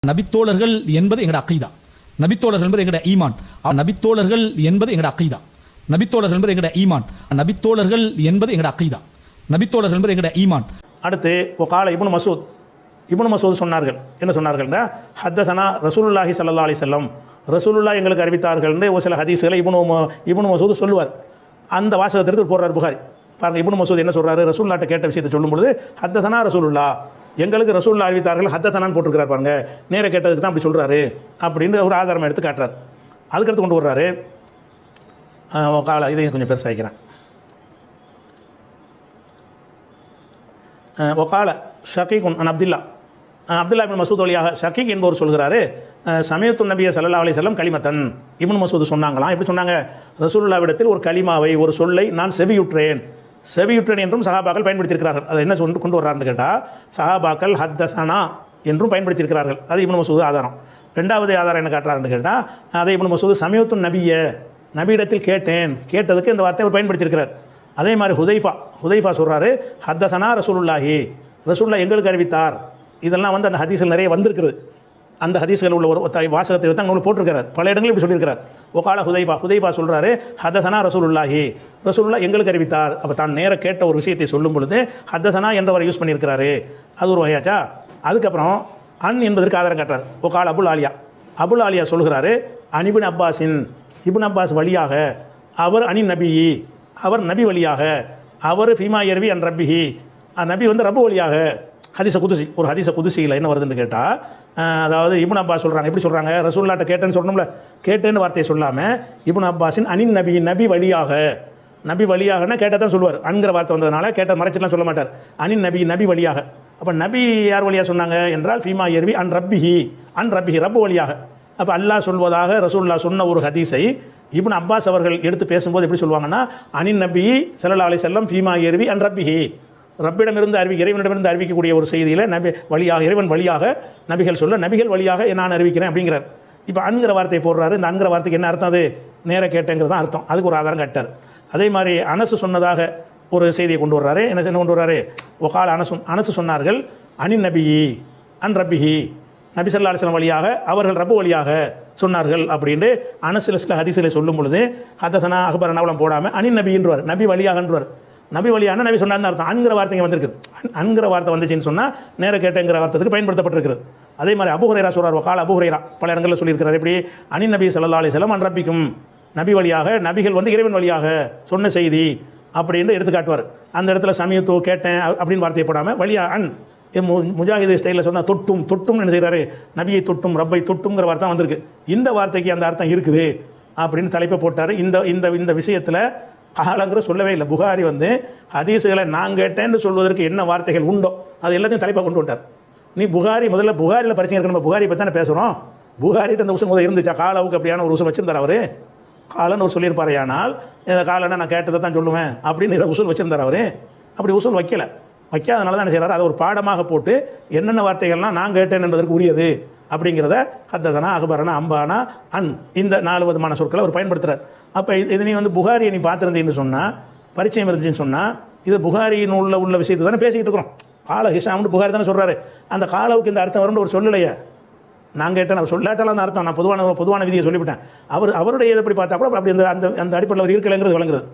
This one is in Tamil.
நபித்தோழர்கள் என்பது எங்கட அகீதா, நபித்தோழர்கள் என்பது எங்கட ஈமான், நபித்தோழர்கள் என்பது எங்கட அகீதா, நபித்தோழர்கள் என்பது எங்கட ஈமான், நபித்தோழர்கள் என்பது எங்கட அகீதா, நபித்தோழர்கள் என்பது எங்கட ஈமான். அடுத்து கால இப்னு மசூத் சொன்னார்கள். என்ன சொன்னார்கள்னா, ஹத்தஸனா ரசூலுல்லாஹி ஸல்லல்லாஹு அலைஹி வஸல்லம், ரசூலுல்லாஹ் எங்களுக்கு அறிவித்தார்கள்னு ஒரு சில ஹதீஸ்களை இப்னு மசூத் சொல்லுவார். அந்த வாசகத்திற்கு போடுறார் புகாரி. பாருங்க, இப்னு மசூத் என்ன சொல்றாரு, ரசூலுல்லாஹ்ட்ட கேட்ட விஷயத்தை சொல்லும் பொழுது ஹத்தஸனா ரசூலுல்லாஹ், எங்களுக்கு ரசூலுல்லாஹ் அறிவித்தார்கள், ஹத்தஸனான்னு போட்டிருக்கிறார் பாருங்க, நேர கேட்டதுக்கு தான் அப்படி சொல்றாரு அப்படின்னு ஒரு ஆதாரம் எடுத்து காட்டுறார். அதுக்கடுத்து கொண்டு வர்றாரு கால, இதையும் கொஞ்சம் பெருசாகிக்கிறேன். ஒகால ஷகீக் அன் அப்துல்லா இப்னு மசூத் வழியாக ஷகீக் என்பவர் சொல்கிறாரு, சமயத்து நபிய ஸல்லல்லாஹு அலைஹி வஸல்லம் கலிமத்தன், இப்னு மசூத் சொன்னாங்களாம். எப்படி சொன்னாங்க, ரசூலுல்லாஹ்விடத்தில் ஒரு கலிமாவை, ஒரு சொல்லை நான் செவியுற்றேன் என்றும் சஹாபாக்கள் பயன்படுத்தியிருக்கிறார்கள். அதை என்ன கொண்டு வர்றாருன்னு கேட்டால், சஹாபாக்கள் ஹத்தஸனா என்றும் பயன்படுத்தியிருக்கிறார்கள். அது இப்னு மசூத் ஆதாரம். ரெண்டாவது ஆதாரம் என்ன காட்டுறாருன்னு கேட்டால், அதை இப்னு மசூத் சமயத்து நபியிடத்தில் கேட்டதுக்கு இந்த வார்த்தையை அவர் பயன்படுத்தியிருக்கிறார். அதே மாதிரி ஹுதைஃபா சொல்கிறாரு, ஹத்தஸனா ரசூலுல்லாஹி, ரசூலுல்லாஹ் எங்களுக்கு அறிவித்தார். இதெல்லாம் அந்த ஹதீஸில் நிறைய வந்திருக்குது. அந்த ஹதீஸ்கள் உள்ள ஒரு வாசகத்தை தான் உங்களுக்கு போட்டிருக்கிறார். பல இடங்களில் இப்படி சொல்லியிருக்கிறார். ஒகால ஹுதைஃபா சொல்கிறாரு, ஹத்தஸனா ரசூலுல்லாஹி, ரசூலுல்லாஹ் எங்களுக்கு அறிவித்தார். அப்போ தான் நேர கேட்ட ஒரு விஷயத்தை சொல்லும் பொழுது ஹத்தஸனா என்றவர் யூஸ் பண்ணியிருக்கிறாரு. அது ஒரு வகையாச்சா. அதுக்கப்புறம் அன் என்பதற்கு ஆதாரம் காட்டுறார். ஒகால அபுல் ஆலியா சொல்கிறாரு, இப்னு அப்பாஸ் வழியாக, அவர் நபி, அவர் நபி வழியாக, அவர் ஃபீமா யர்வி அன் ரப்பிஹி, நபி ரப்பு வழியாக. ஹதீஸ குதுசி, ஒரு ஹதீஸ குதுசியில் என்ன வருதுன்னு கேட்டால், அதாவது இப்னு அப்பாஸ் சொல்கிறாங்க. எப்படி சொல்கிறாங்க, ரசூலுல்லாஹ்ட்ட கேட்டேன்னு சொல்லணும்ல, கேட்டேன்னு வார்த்தையை சொல்லாமல் இப்னு அப்பாஸின் நபி வழியாகனா கேட்டதான் சொல்லுவார். அன்கிற வார்த்தை வந்ததுனால கேட்ட மறைச்சிலாம் சொல்ல மாட்டார். நபி வழியாக. அப்போ நபி யார் வழியாக சொன்னாங்க என்றால் ஃபீமா யர்வி அன் ரப்பிஹி ரப்பு வழியாக. அப்போ அல்லாஹ் சொல்வதாக ரசூலுல்லாஹ் சொன்ன ஒரு ஹதீஸை இப்னு அப்பாஸ் அவர்கள் எடுத்து பேசும்போது எப்படி சொல்லுவாங்கன்னா, நபி ஸல்லல்லாஹு அலைஹி வஸல்லம் ஃபீமா யர்வி அன் ரப்பிஹி, ரப்பிடமிருந்து இறைவனிடமிருந்து அறிவிக்கக்கூடிய ஒரு செய்தியில் நபி வழியாக, இறைவன் வழியாக நபிகள் சொல்ல, நபிகள் வழியாக நான் அறிவிக்கிறேன் அப்படிங்கிறார். இப்போ அன்கிற வார்த்தையை போடுறாரு. இந்த அன்கிற வார்த்தைக்கு என்ன அர்த்தம், அது நேர கேட்டேங்கிறது தான் அர்த்தம். அதுக்கு ஒரு ஆதாரம் காட்டார். அதே மாதிரி அனசு சொன்னதாக ஒரு செய்தியை கொண்டு வர்றாரு. என்ன கொண்டு வர்றாரு, ஒகால அனசு சொன்னார்கள், அன் ரப்பிஹி, நபி ஸல்லல்லாஹு அலைஹி வஸல்லம் வழியாக, அவர்கள் ரப்பு வழியாக சொன்னார்கள் அப்படின்னு அனசில் சில ஹதீஸில் சொல்லும் பொழுது ஹதஸனா அக்பரனாவெல்லாம் போடாமல் நபின்றவர், நபி வழியாகன்றவர். நபி வழியான நபி சொன்னார்னு அர்த்தம். அன்கிற வார்த்தைங்க வந்திருக்குது. அன்கிற வார்த்தை வந்துச்சுன்னு சொன்னால் நேர கேட்டங்கிற வார்த்தைக்கு பயன்படுத்தப்பட்டிருக்கிறது. அதே மாதிரி அபூ ஹுரைரா சொல்றார், வகால அபூ ஹுரைரா பல இடங்களில் சொல்லியிருக்கிறார். எப்படி நபி ஸல்லல்லாஹு அலைஹி வஸல்லம் அன் ரப்பிக்கும், நபி வழியாக, நபிகள் இறைவன் வழியாக சொன்ன செய்தி அப்படின்னு எடுத்து காட்டுவார். அந்த இடத்துல சமயத்தோ கேட்டேன் அப்படின்னு வார்த்தையை போடாமல் வழியா அன், முஜாஹிது ஸ்டைலில் சொன்னால் தொட்டும் என்ன செய்கிறாரு, நபியை தொட்டும் ரப்பை தொட்டுங்கிற வார்த்தை வந்திருக்கு. இந்த வார்த்தைக்கு அந்த அர்த்தம் இருக்குது அப்படின்னு தலைப்பை போட்டார். இந்த விஷயத்தில் காலங்கிற சொல்லவே இல்லை. புகாரி ஹதீஸுகளை நான் கேட்டேன்னு சொல்வதற்கு என்ன வார்த்தைகள் உண்டோ அது எல்லாத்தையும் தலைப்பை கொண்டு விட்டார். நீ முதல்ல புகாரியில் பரிச்சயம் இருக்கு, நம்ம புகாரி பற்றி தானே பேசுகிறோம். புகாரிட்டு அந்த உசம் முதல் இருந்துச்சா, காலாவுக்கு அப்படியான ஒரு உசம் வச்சிருந்தார் அவர். காலன்னு ஒரு சொல்லியிருப்பார். ஆனால் இந்த காலன்னா நான் கேட்டதை தான் சொல்லுவேன் அப்படின்னு இதை உசூல் வச்சிருந்தார் அவர். அப்படி உசூல் வைக்காதனால தான் என்ன செய்கிறார், அதை ஒரு பாடமாக போட்டு என்னென்ன வார்த்தைகள்லாம் நான் கேட்டேன் என்பதற்கு உரியது அப்படிங்கிறத ஹத்தஸனா அக்பரனா அம்பானா அன், இந்த 4 விதமான சொற்களை அவர் பயன்படுத்துகிறார். அப்போ இது நீ புகாரியை நீ பார்த்துருந்தீங்கன்னு சொன்னால், பரிச்சயம் இருந்துச்சுன்னு சொன்னால், இது புகாரியின் உள்ள விஷயத்தை தானே பேசிக்கிட்டு இருக்கிறோம். கால ஹிஷாம்னு புகாரி தானே சொல்கிறாரு. அந்த காலவுக்கு இந்த அர்த்தம் வரும்னு ஒரு சொல்லலையே. நான் கேட்டேன், அவர் சொல்லாட்டாலும் அந்த அர்த்தம், நான் பொதுவான விதியை சொல்லிவிட்டேன். அவருடைய எப்படி பார்த்தா கூட அப்படி அந்த அடிப்படையில் அவர் இருக்கலைங்கிறது விளங்குறது.